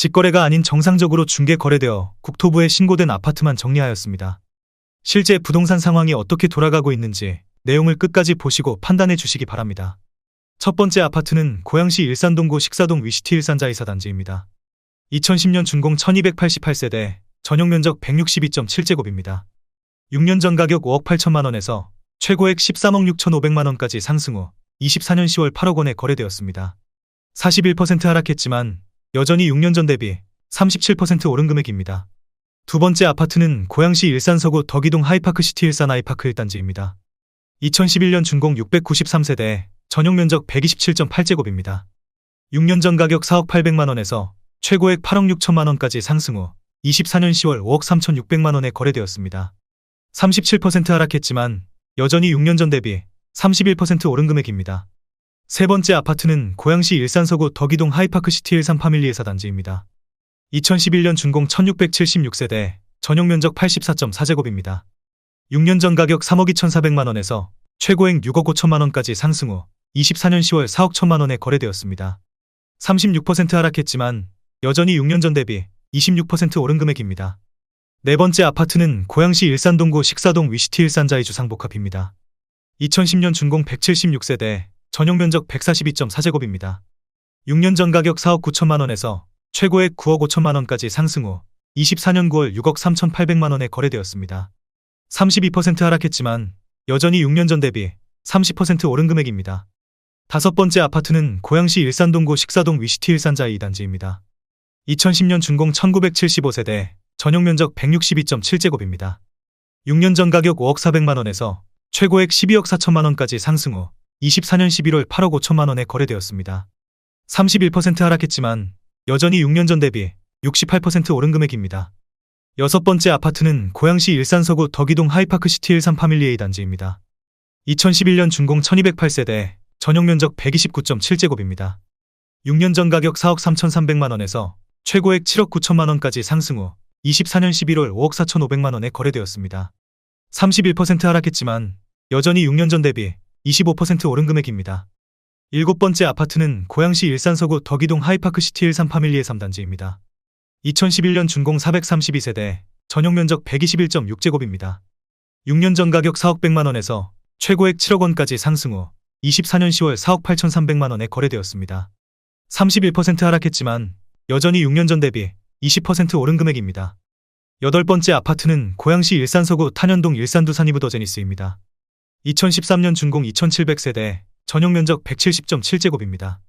직거래가 아닌 정상적으로 중개 거래되어 국토부에 신고된 아파트만 정리하였습니다. 실제 부동산 상황이 어떻게 돌아가고 있는지 내용을 끝까지 보시고 판단해 주시기 바랍니다. 첫 번째 아파트는 고양시 일산동구 식사동 위시티 일산자이사단지입니다. 2010년 준공 1288세대, 전용면적 162.7제곱입니다. 6년 전 가격 5억 8천만 원에서 최고액 13억 6천5백만 원까지 상승 후 24년 10월 8억 원에 거래되었습니다. 41% 하락했지만 여전히 6년 전 대비 37% 오른 금액입니다. 두 번째 아파트는 고양시 일산서구 덕이동 하이파크시티 일산 아이파크 1단지입니다. 2011년 준공 693세대, 전용면적 127.8제곱입니다. 6년 전 가격 4억 8백만 원에서 최고액 8억 6천만 원까지 상승 후 24년 10월 5억 3천6백만 원에 거래되었습니다. 37% 하락했지만 여전히 6년 전 대비 31% 오른 금액입니다. 세 번째 아파트는 고양시 일산서구 덕이동 하이파크시티 일산 파밀리에사 단지입니다. 2011년 준공 1676세대, 전용면적 84.4제곱입니다. 6년 전 가격 3억 2천4백만 원에서 최고액 6억 5천만 원까지 상승 후 24년 10월 4억 1천만 원에 거래되었습니다. 36% 하락했지만 여전히 6년 전 대비 26% 오른 금액입니다. 네 번째 아파트는 고양시 일산동구 식사동 위시티 일산자이주 상복합입니다. 2010년 준공 176세대, 전용면적 142.4제곱입니다. 6년 전 가격 4억 9천만 원에서 최고액 9억 5천만 원까지 상승 후 24년 9월 6억 3천8백만 원에 거래되었습니다. 32% 하락했지만 여전히 6년 전 대비 30% 오른 금액입니다. 다섯 번째 아파트는 고양시 일산동구 식사동 위시티 일산자이 2단지입니다. 2010년 준공 1975세대, 전용면적 162.7제곱입니다. 6년 전 가격 5억 4백만 원에서 최고액 12억 4천만 원까지 상승 후 24년 11월 8억 5천만 원에 거래되었습니다. 31% 하락했지만 여전히 6년 전 대비 68% 오른 금액입니다. 여섯 번째 아파트는 고양시 일산서구 덕이동 하이파크시티 일산 파밀리 A 단지입니다. 2011년 준공 1208세대, 전용면적 129.7제곱입니다. 6년 전 가격 4억 3천3백만 원에서 최고액 7억 9천만 원까지 상승 후 24년 11월 5억 4천5백만 원에 거래되었습니다. 31% 하락했지만 여전히 6년 전 대비 25% 오른 금액입니다. 일곱 번째 아파트는 고양시 일산서구 덕이동 하이파크시티 일산 파밀리의 3단지입니다. 2011년 준공 432세대, 전용면적 121.6제곱입니다. 6년 전 가격 4억 100만 원에서 최고액 7억 원까지 상승 후 24년 10월 4억 8천3백만 원에 거래되었습니다. 31% 하락했지만 여전히 6년 전 대비 20% 오른 금액입니다. 여덟 번째 아파트는 고양시 일산서구 탄현동 일산두산이브더제니스입니다. 2013년 준공 2700세대, 전용면적 170.7제곱입니다.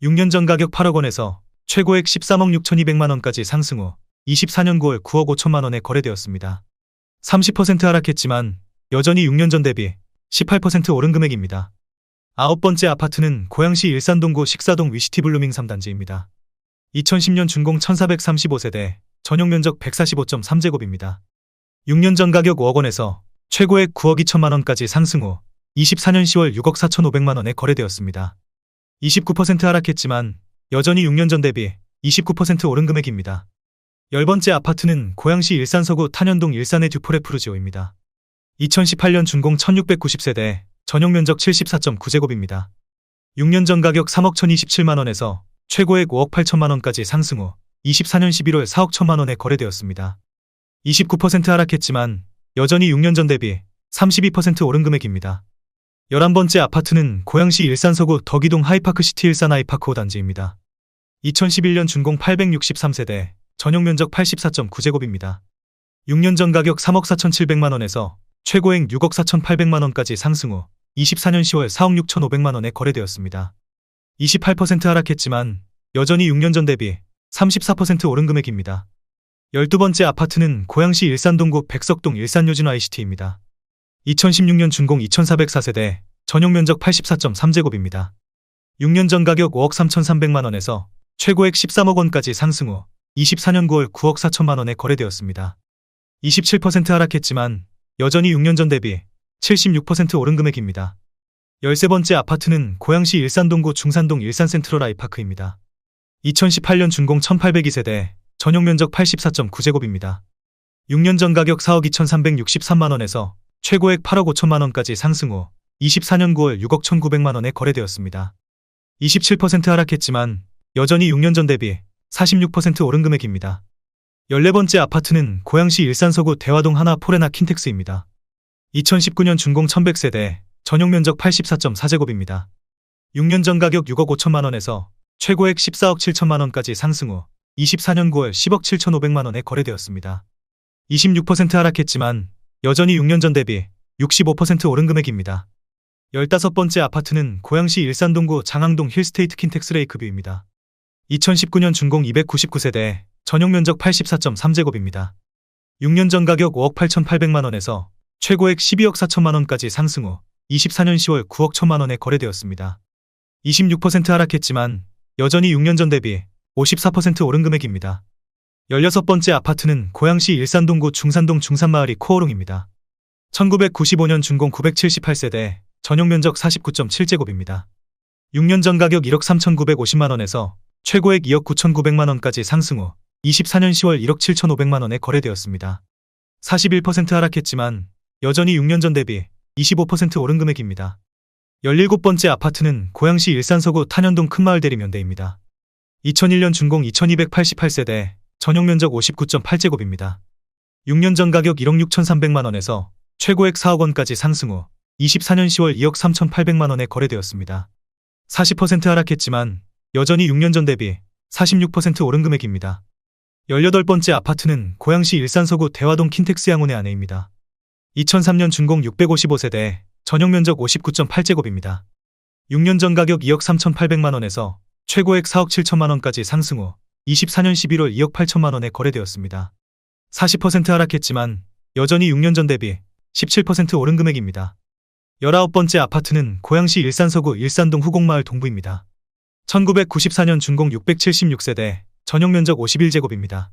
6년 전 가격 8억 원에서 최고액 13억 6천2백만 원까지 상승 후 24년 9월 9억 5천만 원에 거래되었습니다. 30% 하락했지만 여전히 6년 전 대비 18% 오른 금액입니다. 아홉 번째 아파트는 고양시 일산동구 식사동 위시티 블루밍 3단지입니다. 2010년 준공 1435세대, 전용면적 145.3제곱입니다. 6년 전 가격 5억 원에서 최고액 9억 2천만 원까지 상승 후 24년 10월 6억 4천5백만 원에 거래되었습니다. 29% 하락했지만 여전히 6년 전 대비 29% 오른 금액입니다. 열 번째 아파트는 고양시 일산서구 탄현동 일산의 듀포레프루지오입니다. 2018년 준공 1690세대, 전용면적 74.9제곱입니다. 6년 전 가격 3억 1027만 원에서 최고액 5억 8천만 원까지 상승 후 24년 11월 4억 1천만 원에 거래되었습니다. 29% 하락했지만 여전히 6년 전 대비 32% 오른 금액입니다. 11번째 아파트는 고양시 일산서구 덕이동 하이파크시티 일산 아이파크 5단지입니다. 2011년 준공 863세대, 전용면적 84.9제곱입니다. 6년 전 가격 3억 4천7백만 원에서 최고액 6억 4천8백만 원까지 상승 후 24년 10월 4억 6천5백만 원에 거래되었습니다. 28% 하락했지만 여전히 6년 전 대비 34% 오른 금액입니다. 12번째 아파트는 고양시 일산동구 백석동 일산요진 ICT입니다. 2016년 준공 2404세대, 전용면적 84.3제곱입니다. 6년 전 가격 5억 3천3백만 원에서 최고액 13억 원까지 상승 후 24년 9월 9억 4천만 원에 거래되었습니다. 27% 하락했지만 여전히 6년 전 대비 76% 오른 금액입니다. 13번째 아파트는 고양시 일산동구 중산동 일산센트럴 아이파크입니다. 2018년 준공 1802세대, 전용면적 84.9제곱입니다. 6년 전 가격 4억 2천3백63만 원에서 최고액 8억 5천만 원까지 상승 후 24년 9월 6억 1,900만 원에 거래되었습니다. 27% 하락했지만 여전히 6년 전 대비 46% 오른 금액입니다. 14번째 아파트는 고양시 일산서구 대화동 하나 포레나 킨텍스입니다. 2019년 준공 1100세대, 전용 면적 84.4제곱입니다. 6년 전 가격 6억 5천만 원에서 최고액 14억 7천만 원까지 상승 후 24년 9월 10억 7,500만 원에 거래되었습니다. 26% 하락했지만 여전히 6년 전 대비 65% 오른 금액입니다. 15번째 아파트는 고양시 일산동구 장항동 힐스테이트 킨텍스 레이크뷰입니다. 2019년 준공 299세대, 전용 면적 84.3제곱입니다. 6년 전 가격 5억 8,800만 원에서 최고액 12억 4천만 원까지 상승 후 24년 10월 9억 1천만 원에 거래되었습니다. 26% 하락했지만 여전히 6년 전 대비 54% 오른 금액입니다. 16번째 아파트는 고양시 일산동구 중산동 중산마을이 코어롱입니다. 1995년 준공 978세대, 전용 면적 49.7제곱입니다. 6년 전 가격 1억 3,950만 원에서 최고액 2억 9,900만 원까지 상승 후 24년 10월 1억 7,500만 원에 거래되었습니다. 41% 하락했지만 여전히 6년 전 대비 25% 오른 금액입니다. 17번째 아파트는 고양시 일산서구 탄현동 큰마을 대리면대입니다. 2001년 준공 2288세대, 전용 면적 59.8제곱입니다. 6년 전 가격 1억 6,300만 원에서 최고액 4억 원까지 상승 후 24년 10월 2억 3,800만 원에 거래되었습니다. 40% 하락했지만 여전히 6년 전 대비 46% 오른 금액입니다. 18번째 아파트는 고양시 일산서구 대화동 킨텍스 양운의 아내입니다. 2003년 준공 655세대, 전용 면적 59.8제곱입니다. 6년 전 가격 2억 3,800만 원에서 최고액 4억 7천만 원까지 상승 후 24년 11월 2억 8천만 원에 거래되었습니다. 40% 하락했지만 여전히 6년 전 대비 17% 오른 금액입니다. 19번째 아파트는 고양시 일산서구 일산동 후곡마을 동부입니다. 1994년 준공 676세대, 전용 면적 51제곱입니다.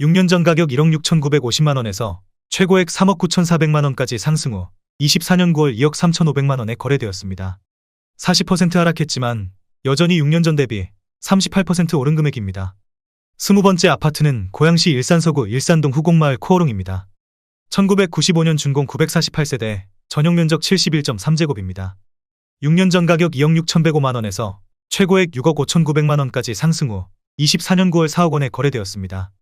6년 전 가격 1억 6,950만 원에서 최고액 3억 9,400만 원까지 상승 후 24년 9월 2억 3,500만 원에 거래되었습니다. 40% 하락했지만 여전히 6년 전 대비 38% 오른 금액입니다. 20번째 아파트는 고양시 일산서구 일산동 후곡마을 코어롱입니다. 1995년 준공 948세대, 전용 면적 71.3제곱입니다. 6년 전 가격 2억 6,105만 원에서 최고액 6억 5,900만 원까지 상승 후 24년 9월 4억 원에 거래되었습니다.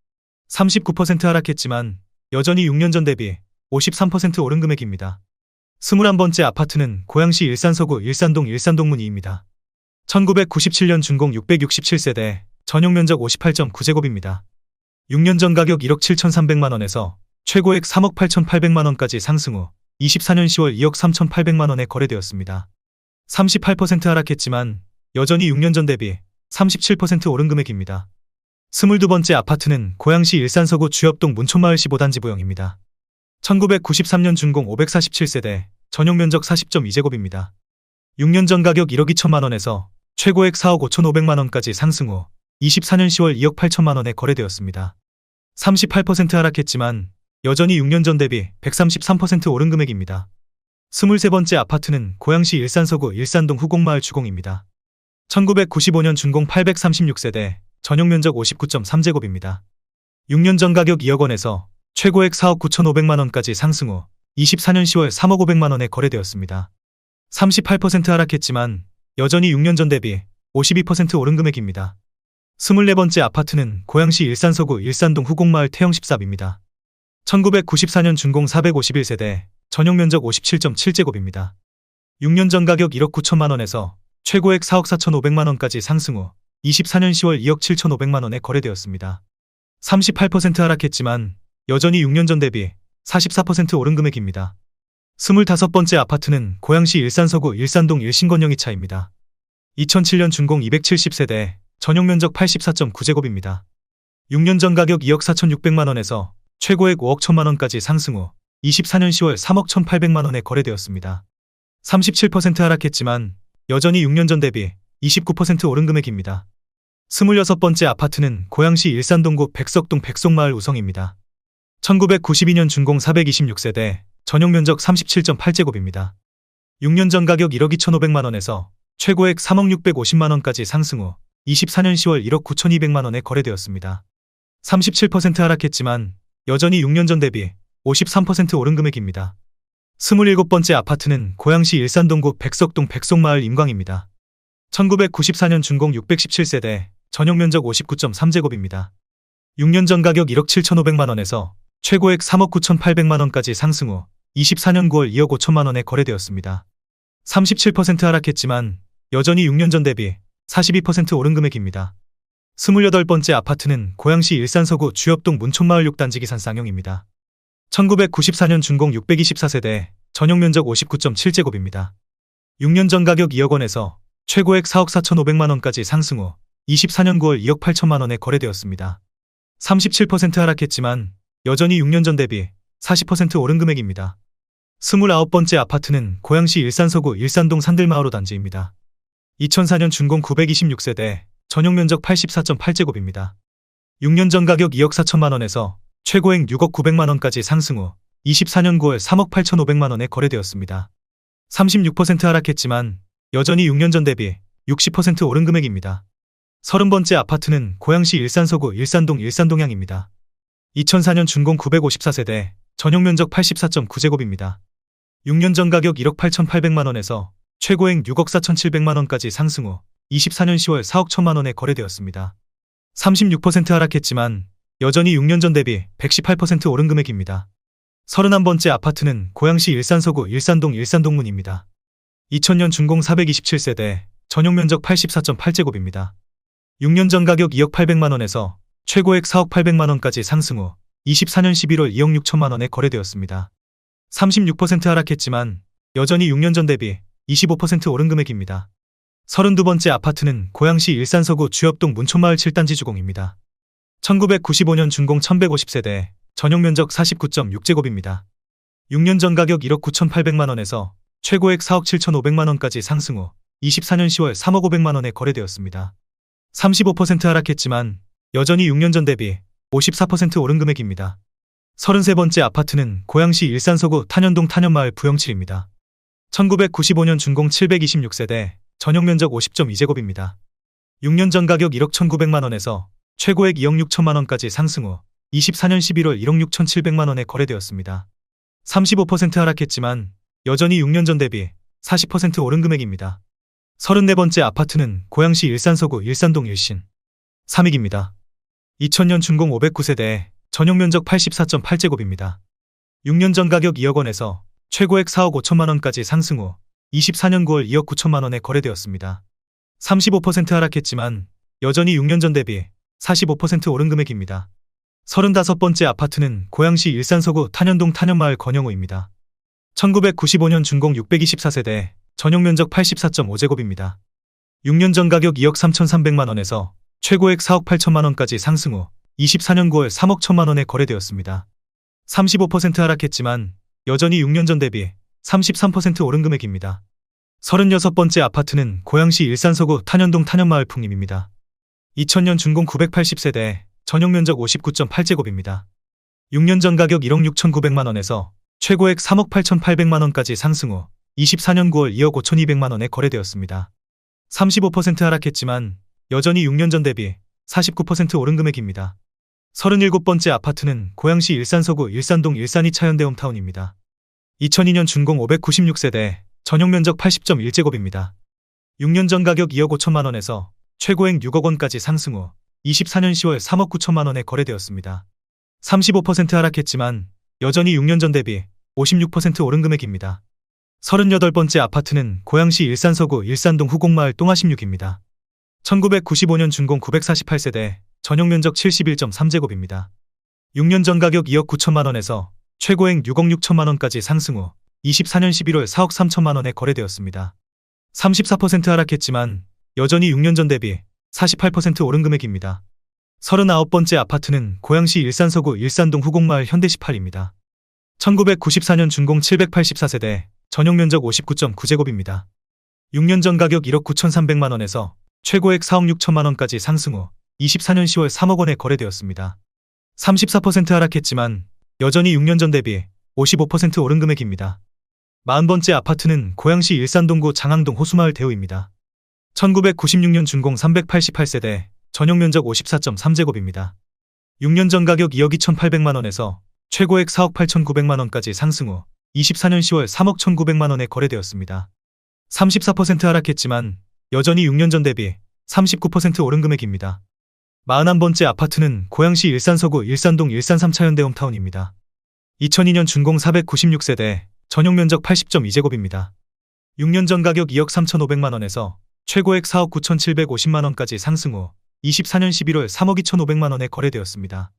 39% 하락했지만 여전히 6년 전 대비 53% 오른 금액입니다. 21번째 아파트는 고양시 일산서구 일산동 일산동문2입니다. 1997년 준공 667세대, 전용 면적 58.9제곱입니다. 6년 전 가격 1억 7,300만 원에서 최고액 3억 8,800만 원까지 상승 후 24년 10월 2억 3,800만 원에 거래되었습니다. 38% 하락했지만 여전히 6년 전 대비 37% 오른 금액입니다. 22번째 아파트는 고양시 일산서구 주엽동 문촌마을 15단지 부영입니다. 1993년 준공 547세대, 전용 면적 40.2제곱입니다. 6년 전 가격 1억 2천만 원에서 최고액 4억 5,500만 원까지 상승 후 24년 10월 2억 8천만 원에 거래되었습니다. 38% 하락했지만 여전히 6년 전 대비 133% 오른 금액입니다. 23번째 아파트는 고양시 일산서구 일산동 후곡마을 주공입니다. 1995년 준공 836세대, 전용 면적 59.3제곱입니다. 6년 전 가격 2억 원에서 최고액 4억 9,500만 원까지 상승 후 24년 10월 3억 500만 원에 거래되었습니다. 38% 하락했지만 여전히 6년 전 대비 52% 오른 금액입니다. 24번째 아파트는 고양시 일산서구 일산동 후곡마을 태영 14B입니다. 1994년 준공 451세대, 전용 면적 57.7제곱입니다. 6년 전 가격 1억 9천만 원에서 최고액 4억 4,500만 원까지 상승 후 24년 10월 2억 7,500만 원에 거래되었습니다. 38% 하락했지만 여전히 6년 전 대비 44% 오른 금액입니다. 25번째 아파트는 고양시 일산서구 일산동 일신건영 2차입니다. 2007년 준공 270세대, 전용 면적 84.9제곱입니다. 6년 전 가격 2억 4,600만 원에서 최고액 5억 1천만 원까지 상승 후 24년 10월 3억 1,800만 원에 거래되었습니다. 37% 하락했지만 여전히 6년 전 대비 29% 오른 금액입니다. 26번째 아파트는 고양시 일산동구 백석동 백송마을 우성입니다. 1992년 준공 426세대, 전용 면적 37.8제곱입니다. 6년 전 가격 1억 2,500만 원에서 최고액 3억 650만 원까지 상승 후 24년 10월 1억 9,200만 원에 거래되었습니다. 37% 하락했지만 여전히 6년 전 대비 53% 오른 금액입니다. 27번째 아파트는 고양시 일산동구 백석동 백송마을 임광입니다. 1994년 준공 617세대, 전용 면적 59.3제곱입니다. 6년 전 가격 1억 7,500만원에서 최고액 3억 9,800만원까지 상승 후 24년 9월 2억 5천만원에 거래되었습니다. 37% 하락했지만 여전히 6년 전 대비 42% 오른 금액입니다. 28번째 아파트는 고양시 일산서구 주엽동 문촌마을 6단지 기산 쌍용입니다. 1994년 준공 624세대, 전용 면적 59.7제곱입니다. 6년 전 가격 2억 원에서 최고액 4억 4,500만원까지 상승 후 24년 9월 2억 8천만원에 거래되었습니다. 37% 하락했지만 여전히 6년 전 대비 40% 오른 금액입니다. 29번째 아파트는 고양시 일산서구 일산동 산들마을 5단지입니다. 2004년 준공 926세대, 전용 면적 84.8제곱입니다. 6년 전 가격 2억 4천만원에서 최고액 6억 900만원까지 상승 후 24년 9월 3억 8,500만원에 거래되었습니다. 36% 하락했지만 여전히 6년 전 대비 60% 오른 금액입니다. 30번째 아파트는 고양시 일산서구 일산동 일산동향입니다. 2004년 준공 954세대, 전용 면적 84.9제곱입니다. 6년 전 가격 1억 8,800만원에서 최고액 6억 4,700만원까지 상승 후 24년 10월 4억 1천만원에 거래되었습니다. 36% 하락했지만 여전히 6년 전 대비 118% 오른 금액입니다. 31번째 아파트는 고양시 일산서구 일산동 일산동문입니다. 2000년 준공 427세대, 전용 면적 84.8제곱입니다. 6년 전 가격 2억 800만원에서 최고액 4억 800만원까지 상승 후 24년 11월 2억 6천만원에 거래되었습니다. 36% 하락했지만 여전히 6년 전 대비 25% 오른 금액입니다. 32번째 아파트는 고양시 일산서구 주엽동 문촌마을 7단지 주공입니다. 1995년 준공 1150세대, 전용 면적 49.6제곱입니다. 6년 전 가격 1억 9,800만원에서 최고액 4억 7,500만원까지 상승 후 24년 10월 3억 500만원에 거래되었습니다. 35% 하락했지만 여전히 6년 전 대비 54% 오른 금액입니다. 33번째 아파트는 고양시 일산서구 탄현동 탄현마을 부영칠입니다. 1995년 준공 726세대, 전용 면적 50.2제곱입니다. 6년 전 가격 1억 1,900만원에서 최고액 2억 6천만원까지 상승 후 24년 11월 1억 6,700만원에 거래되었습니다. 35% 하락했지만 여전히 6년 전 대비 40% 오른 금액입니다. 34번째 아파트는 고양시 일산서구 일산동 일신 3익입니다. 2000년 준공 509세대, 전용 면적 84.8제곱입니다. 6년 전 가격 2억 원에서 최고액 4억 5천만원까지 상승 후 24년 9월 2억 9천만원에 거래되었습니다. 35% 하락했지만 여전히 6년 전 대비 45% 오른 금액입니다. 35번째 아파트는 고양시 일산서구 탄현동 탄현마을 건영호입니다. 1995년 준공 624세대, 전용 면적 84.5제곱입니다. 6년 전 가격 2억 3,300만원에서 최고액 4억 8천만원까지 상승 후 24년 9월 3억 1천만원에 거래되었습니다. 35% 하락했지만 여전히 6년 전 대비 33% 오른 금액입니다. 36번째 아파트는 고양시 일산서구 탄현동 탄현마을 풍림입니다. 2000년 준공 980세대, 전용 면적 59.8제곱입니다. 6년 전 가격 1억 6,900만원에서 최고액 3억 8,800만원까지 상승 후 24년 9월 2억 5,200만원에 거래되었습니다. 35% 하락했지만 여전히 6년 전 대비 49% 오른 금액입니다. 37번째 아파트는 고양시 일산서구 일산동 일산이 차현대 홈타운입니다. 2002년 준공 596세대, 전용 면적 80.1제곱입니다. 6년 전 가격 2억 5천만원에서 최고액 6억 원까지 상승 후 24년 10월 3억 9천만원에 거래되었습니다. 35% 하락했지만 여전히 6년 전 대비 56% 오른 금액입니다. 38번째 아파트는 고양시 일산서구 일산동 후곡마을 똥아16입니다. 1995년 준공 948세대, 전용 면적 71.3제곱입니다. 6년 전 가격 2억 9천만원에서 최고액 6억 6천만원까지 상승 후 24년 11월 4억 3천만원에 거래되었습니다. 34% 하락했지만 여전히 6년 전 대비 48% 오른 금액입니다. 39번째 아파트는 고양시 일산서구 일산동 후곡마을 현대18입니다. 1994년 준공 784세대, 전용 면적 59.9제곱입니다. 6년 전 가격 1억 9,300만원에서 최고액 4억 6천만원까지 상승 후 24년 10월 3억 원에 거래되었습니다. 34% 하락했지만 여전히 6년 전 대비 55% 오른 금액입니다. 40번째 아파트는 고양시 일산동구 장항동 호수마을 대우입니다. 1996년 준공 388세대, 전용 면적 54.3제곱입니다. 6년 전 가격 2억 2,800만원에서 최고액 4억 8,900만원까지 상승 후 24년 10월 3억 1,900만원에 거래되었습니다. 34% 하락했지만 여전히 6년 전 대비 39% 오른 금액입니다. 41번째 아파트는 고양시 일산서구 일산동 일산 3차 현대홈타운입니다. 2002년 준공 496세대, 전용 면적 80.2제곱입니다. 6년 전 가격 2억 3,500만원에서 최고액 4억 9,750만원까지 상승 후 24년 11월 3억 2,500만원에 거래되었습니다.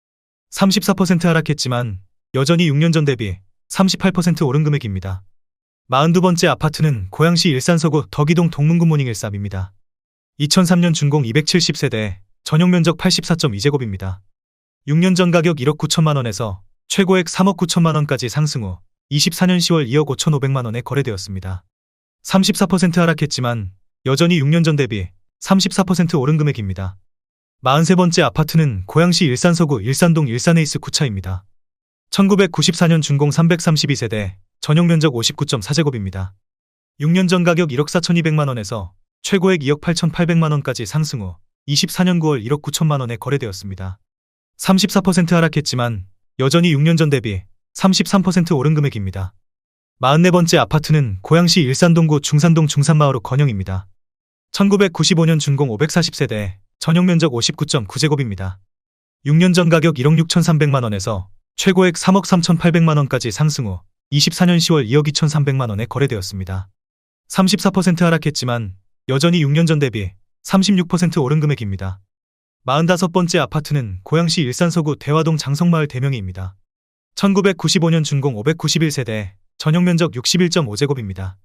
34% 하락했지만 여전히 6년 전 대비 38% 오른 금액입니다. 42번째 아파트는 고양시 일산서구 덕이동 동문구 모닝일삼입니다. 2003년 준공 270세대, 전용 면적 84.2제곱입니다. 6년 전 가격 1억 9천만원에서 최고액 3억 9천만원까지 상승 후 24년 10월 2억 5,500만원에 거래되었습니다. 34% 하락했지만 여전히 6년 전 대비 34% 오른 금액입니다. 43번째 아파트는 고양시 일산서구 일산동 일산에이스 9차입니다. 1994년 준공 332세대, 전용 면적 59.4제곱입니다. 6년 전 가격 1억 4,200만원에서 최고액 2억 8,800만원까지 상승 후 24년 9월 1억 9천만원에 거래되었습니다. 34% 하락했지만 여전히 6년 전 대비 33% 오른 금액입니다. 44번째 아파트는 고양시 일산동구 중산동 중산마을 건영입니다. 1995년 준공 540세대, 전용 면적 59.9제곱입니다. 6년 전 가격 1억 6,300만원에서 최고액 3억 3,800만원까지 상승 후 24년 10월 2억 2,300만원에 거래되었습니다. 34% 하락했지만 여전히 6년 전 대비 36% 오른 금액입니다. 45번째 아파트는 고양시 일산서구 대화동 장성마을 대명이입니다. 1995년 준공 591세대, 전용 면적 61.5제곱입니다.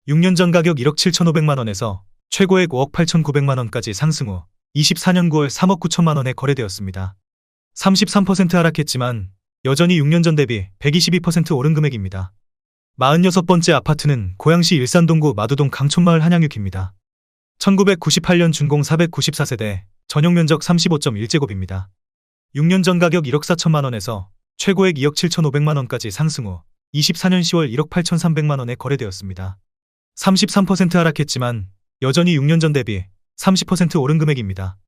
6년 전 가격 1억 7,500만원에서 최고액 5억 8,900만원까지 상승 후 24년 9월 3억 9천만원에 거래되었습니다. 33% 하락했지만 여전히 6년 전 대비 122% 오른 금액입니다. 46번째 아파트는 고양시 일산동구 마두동 강촌마을 한양육입니다. 1998년 준공 494세대, 전용 면적 35.1제곱입니다. 6년 전 가격 1억 4천만원에서 최고액 2억 7,500만원까지 상승 후 24년 10월 1억 8,300만원에 거래되었습니다. 33% 하락했지만 여전히 6년 전 대비 30% 오른 금액입니다.